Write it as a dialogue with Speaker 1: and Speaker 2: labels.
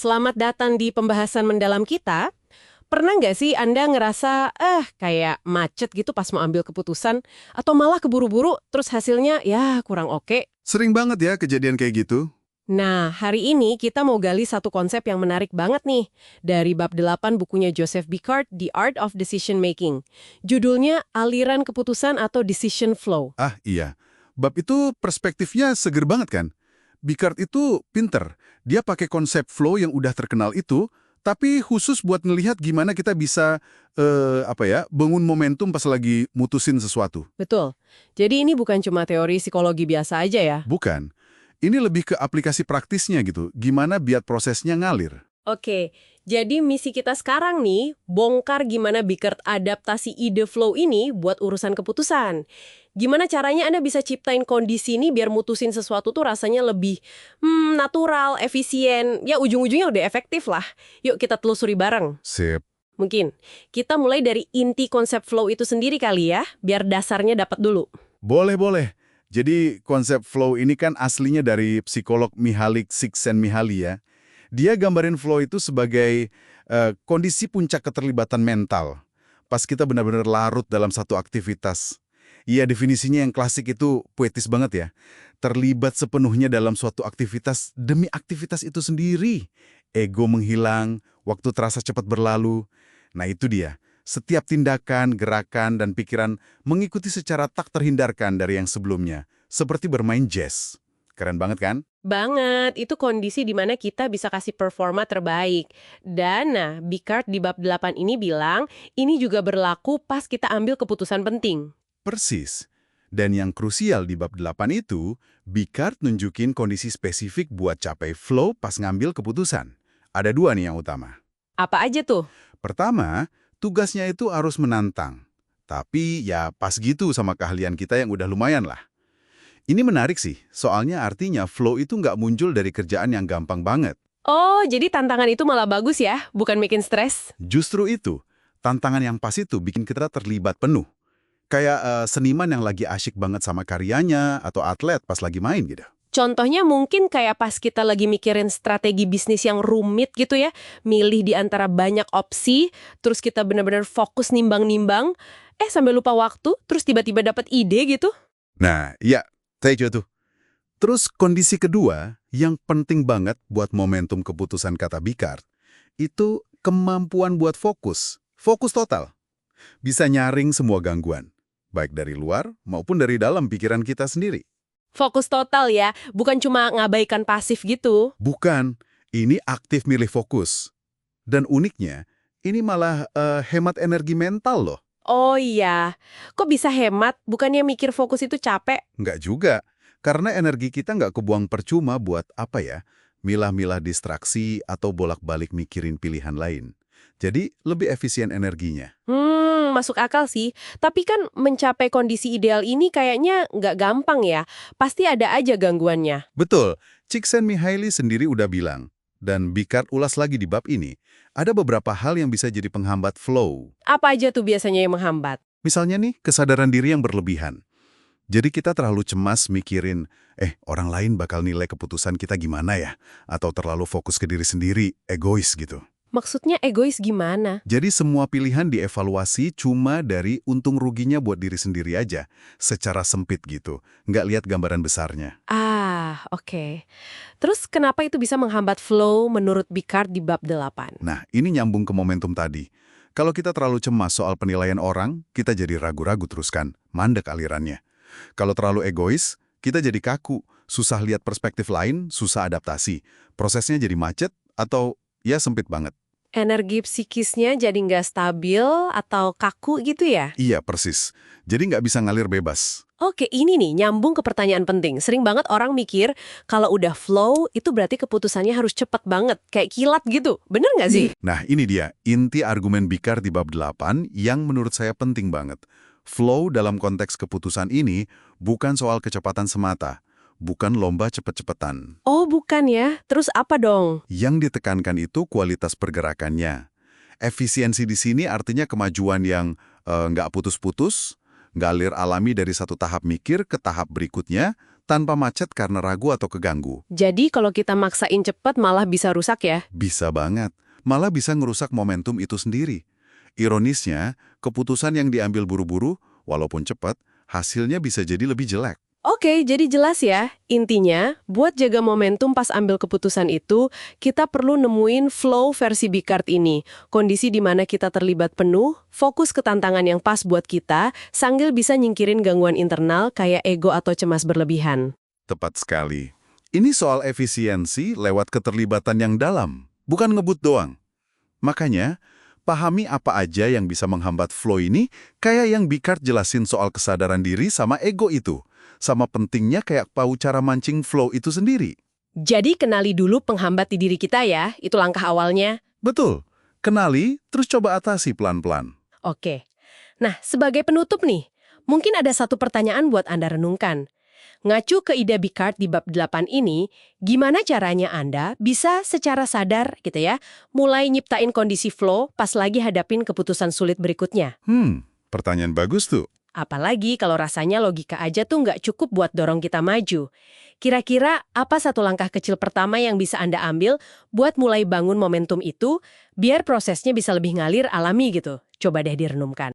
Speaker 1: Selamat datang di pembahasan mendalam kita. Pernah nggak sih Anda ngerasa, kayak macet gitu pas mau ambil keputusan, atau malah keburu-buru, terus hasilnya ya kurang oke?
Speaker 2: Sering banget ya kejadian kayak gitu.
Speaker 1: Nah, hari ini kita mau gali satu konsep yang menarik banget nih. Dari bab 8 bukunya Joseph Bicard, The Art of Decision Making. Judulnya Aliran Keputusan atau Decision Flow.
Speaker 2: Ah iya, bab itu perspektifnya seger banget kan? Bicard itu pinter. Dia pakai konsep flow yang udah terkenal itu, tapi khusus buat ngelihat gimana kita bisa, bangun momentum pas lagi mutusin sesuatu.
Speaker 1: Betul. Jadi ini bukan cuma teori psikologi biasa aja ya.
Speaker 2: Bukan. Ini lebih ke aplikasi praktisnya gitu. Gimana biar prosesnya ngalir.
Speaker 1: Oke, jadi misi kita sekarang nih, bongkar gimana Bicard adaptasi ide flow ini buat urusan keputusan. Gimana caranya Anda bisa ciptain kondisi ini biar mutusin sesuatu tuh rasanya lebih natural, efisien, ya ujung-ujungnya udah efektif lah. Yuk kita telusuri bareng.
Speaker 2: Sip.
Speaker 1: Mungkin kita mulai dari inti konsep flow itu sendiri kali ya, biar dasarnya dapat dulu.
Speaker 2: Boleh. Jadi konsep flow ini kan aslinya dari psikolog Mihaly Csikszentmihalyi ya. Dia gambarin flow itu sebagai kondisi puncak keterlibatan mental. Pas kita benar-benar larut dalam satu aktivitas. Iya, definisinya yang klasik itu puitis banget ya. Terlibat sepenuhnya dalam suatu aktivitas demi aktivitas itu sendiri. Ego menghilang, waktu terasa cepat berlalu. Nah itu dia. Setiap tindakan, gerakan, dan pikiran mengikuti secara tak terhindarkan dari yang sebelumnya. Seperti bermain jazz. Keren banget kan?
Speaker 1: Banget, itu kondisi di mana kita bisa kasih performa terbaik. Dan nah, Bicard di bab 8 ini bilang, ini juga berlaku pas kita ambil keputusan penting.
Speaker 2: Persis. Dan yang krusial di bab 8 itu, Bicard nunjukin kondisi spesifik buat capai flow pas ngambil keputusan. Ada dua nih yang utama.
Speaker 1: Apa aja tuh?
Speaker 2: Pertama, tugasnya itu harus menantang. Tapi ya pas gitu sama keahlian kita yang udah lumayan lah. Ini menarik sih, soalnya artinya flow itu nggak muncul dari kerjaan yang gampang banget.
Speaker 1: Oh, jadi tantangan itu malah bagus ya, bukan bikin stres?
Speaker 2: Justru itu, tantangan yang pas itu bikin kita terlibat penuh. Kayak seniman yang lagi asyik banget sama karyanya, atau atlet pas lagi main gitu.
Speaker 1: Contohnya mungkin kayak pas kita lagi mikirin strategi bisnis yang rumit gitu ya, milih di antara banyak opsi, terus kita benar-benar fokus nimbang-nimbang, sampai lupa waktu, terus tiba-tiba dapat ide gitu.
Speaker 2: Nah, iya, saya juga tuh. Terus kondisi kedua, yang penting banget buat momentum keputusan kata Bicard, itu kemampuan buat fokus. Fokus total. Bisa nyaring semua gangguan. Baik dari luar maupun dari dalam pikiran kita sendiri.
Speaker 1: Fokus total ya, bukan cuma ngabaikan pasif gitu.
Speaker 2: Bukan, ini aktif milih fokus. Dan uniknya, ini malah hemat energi mental loh.
Speaker 1: Oh iya, kok bisa hemat? Bukannya mikir fokus itu capek?
Speaker 2: Nggak juga, karena energi kita nggak kebuang percuma buat apa ya, milah-milah distraksi atau bolak-balik mikirin pilihan lain. Jadi lebih efisien energinya.
Speaker 1: Masuk akal sih. Tapi kan mencapai kondisi ideal ini kayaknya nggak gampang ya. Pasti ada aja gangguannya.
Speaker 2: Betul, Csikszentmihalyi sendiri udah bilang, dan Bicard ulas lagi di bab ini, ada beberapa hal yang bisa jadi penghambat flow.
Speaker 1: Apa aja tuh biasanya yang menghambat?
Speaker 2: Misalnya nih, kesadaran diri yang berlebihan. Jadi kita terlalu cemas mikirin, orang lain bakal nilai keputusan kita gimana ya? Atau terlalu fokus ke diri sendiri, egois gitu.
Speaker 1: Maksudnya egois gimana?
Speaker 2: Jadi semua pilihan dievaluasi cuma dari untung ruginya buat diri sendiri aja, secara sempit gitu, nggak lihat gambaran besarnya.
Speaker 1: Oke. Terus kenapa itu bisa menghambat flow menurut Bicard di bab 8?
Speaker 2: Nah, ini nyambung ke momentum tadi. Kalau kita terlalu cemas soal penilaian orang, kita jadi ragu-ragu terus kan, mandek alirannya. Kalau terlalu egois, kita jadi kaku, susah lihat perspektif lain, susah adaptasi. Prosesnya jadi macet atau ya sempit banget.
Speaker 1: Energi psikisnya jadi nggak stabil atau kaku gitu ya?
Speaker 2: Iya, persis. Jadi nggak bisa ngalir bebas.
Speaker 1: Oke, ini nih nyambung ke pertanyaan penting. Sering banget orang mikir kalau udah flow itu berarti keputusannya harus cepet banget, kayak kilat gitu. Bener nggak sih?
Speaker 2: Nah, ini dia, inti argumen Bicard di bab 8 yang menurut saya penting banget. Flow dalam konteks keputusan ini bukan soal kecepatan semata, bukan lomba cepet-cepetan.
Speaker 1: Oh, bukan ya. Terus apa dong?
Speaker 2: Yang ditekankan itu kualitas pergerakannya. Efisiensi di sini artinya kemajuan yang nggak putus-putus, ngalir alami dari satu tahap mikir ke tahap berikutnya, tanpa macet karena ragu atau keganggu.
Speaker 1: Jadi kalau kita maksain cepat malah bisa rusak ya?
Speaker 2: Bisa banget, malah bisa ngerusak momentum itu sendiri. Ironisnya, keputusan yang diambil buru-buru, walaupun cepat, hasilnya bisa jadi lebih jelek.
Speaker 1: Oke, jadi jelas ya. Intinya, buat jaga momentum pas ambil keputusan itu, kita perlu nemuin flow versi Bicard ini. Kondisi di mana kita terlibat penuh, fokus ke tantangan yang pas buat kita, sambil bisa nyingkirin gangguan internal kayak ego atau cemas berlebihan.
Speaker 2: Tepat sekali. Ini soal efisiensi lewat keterlibatan yang dalam, bukan ngebut doang. Makanya, pahami apa aja yang bisa menghambat flow ini, kayak yang Bicard jelasin soal kesadaran diri sama ego itu. Sama pentingnya kayak tahu cara mancing flow itu sendiri.
Speaker 1: Jadi kenali dulu penghambat di diri kita ya, itu langkah awalnya.
Speaker 2: Betul. Kenali, terus coba atasi pelan-pelan.
Speaker 1: Oke. Nah, sebagai penutup nih, mungkin ada satu pertanyaan buat Anda renungkan. Ngacu ke ide Bicard di bab 8 ini, gimana caranya Anda bisa secara sadar gitu ya, mulai nyiptain kondisi flow pas lagi hadapin keputusan sulit berikutnya?
Speaker 2: Pertanyaan bagus tuh.
Speaker 1: Apalagi kalau rasanya logika aja tuh nggak cukup buat dorong kita maju. Kira-kira apa satu langkah kecil pertama yang bisa Anda ambil buat mulai bangun momentum itu, biar prosesnya bisa lebih ngalir alami gitu? Coba deh direnungkan.